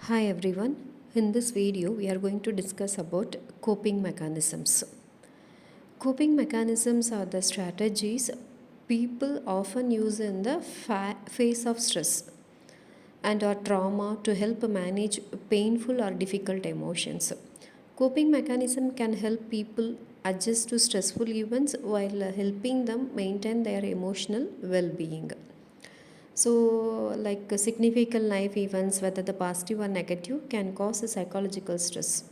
Hi everyone. In this video we are going to discuss about coping mechanisms. Coping mechanisms are the strategies people often use in the face of stress and or trauma to help manage painful or difficult emotions. Coping mechanism can help people adjust to stressful events while helping them maintain their emotional well-being. So, significant life events, whether the positive or negative, can cause a psychological stress.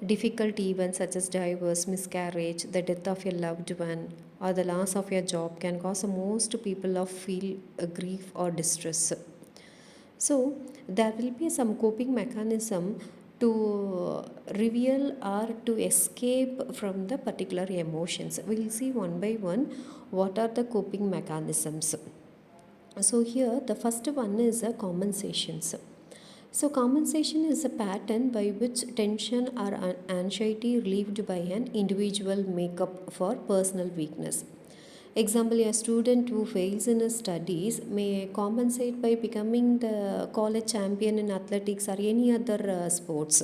Difficult events such as divorce, miscarriage, the death of your loved one, or the loss of your job can cause most people of feel grief or distress. So, there will be some coping mechanism to reveal or to escape from the particular emotions. We'll see one by one what are the coping mechanisms. So here the first one is a compensations. So compensation is a pattern by which tension or anxiety relieved by an individual make up for personal weakness. Example, a student who fails in his studies may compensate by becoming the college champion in athletics or any other sports.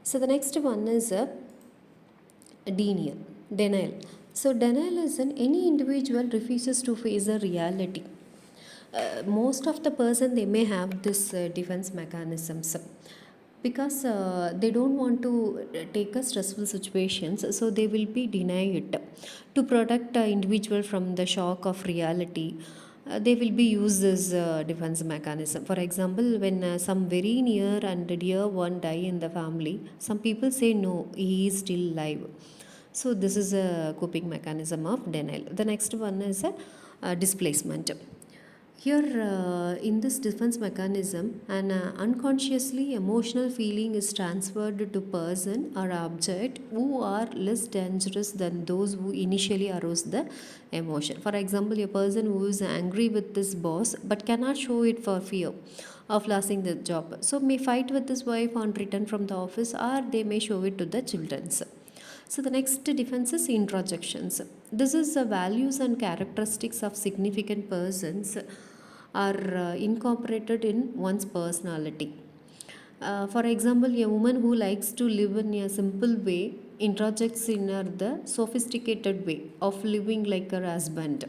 So the next one is a denial. So denial is when any individual refuses to face a reality. Most of the person they may have this defense mechanisms because they don't want to take a stressful situations, so they will be deny it to protect the individual from the shock of reality. They will be use this defense mechanism. For example, when some very near and dear one die in the family, some people say no, he is still alive. So this is a coping mechanism of denial. The next one is a displacement. Here, in this defense mechanism, an unconsciously emotional feeling is transferred to person or object who are less dangerous than those who initially aroused the emotion. For example, a person who is angry with this boss but cannot show it for fear of losing the job, so may fight with his wife on return from the office, or they may show it to the children's. So the next defense is introjections. This is the values and characteristics of significant persons are incorporated in one's personality. For example, a woman who likes to live in a simple way introjects in her the sophisticated way of living like her husband.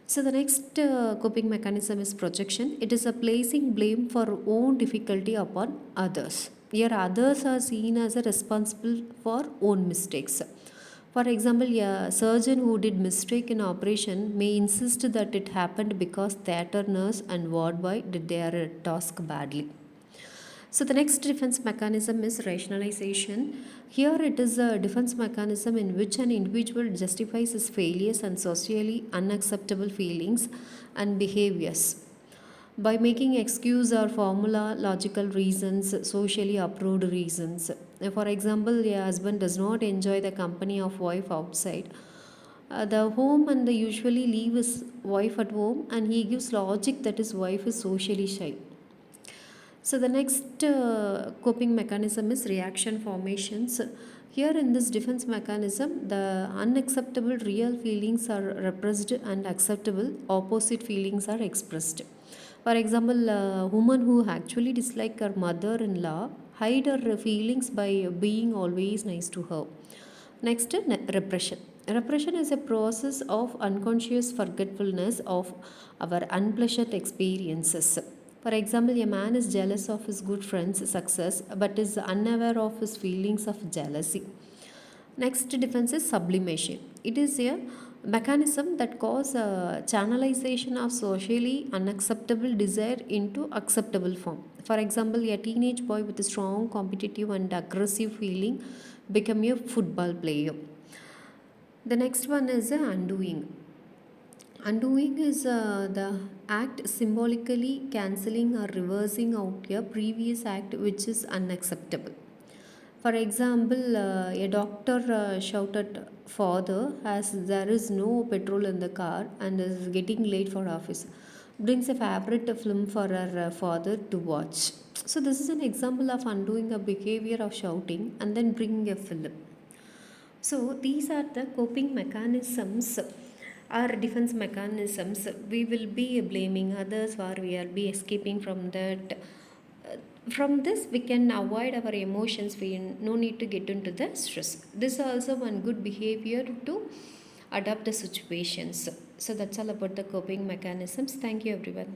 So the next coping mechanism is projection. It is a placing blame for own difficulty upon others. Here others are seen as a responsible for own mistakes. For example, a surgeon who did mistake in operation may insist that it happened because theatre nurse and ward boy did their task badly. So the next defense mechanism is rationalization. Here it is a defense mechanism in which an individual justifies his failures and socially unacceptable feelings and behaviors by making excuse or formula logical reasons, socially approved reasons. For example, a husband does not enjoy the company of wife outside the home, and they usually leave his wife at home, and he gives logic that his wife is socially shy. So the next coping mechanism is reaction formations. Here in this defense mechanism, the unacceptable real feelings are repressed and acceptable opposite feelings are expressed. For example, a woman who actually dislike her mother-in-law hide her feelings by being always nice to her. Next, repression. Repression is a process of unconscious forgetfulness of our unpleasant experiences. For example, a man is jealous of his good friend's success but is unaware of his feelings of jealousy. Next defense is sublimation. It is a mechanism that causes a channelization of socially unacceptable desire into acceptable form. For example, a teenage boy with a strong competitive and aggressive feeling become a football player. The next one is undoing. Undoing is the act symbolically cancelling or reversing out a previous act which is unacceptable. For example, a doctor shouted father as there is no petrol in the car and is getting late for office. Brings a favorite film for her father to watch. So this is an example of undoing a behavior of shouting and then bringing a film. So these are the coping mechanisms or defense mechanisms. We will be blaming others or we will be escaping from that From this we can avoid our emotions, we no need to get into the stress. This is also one good behavior to adapt the situations. So that's all about the coping mechanisms. Thank you everyone.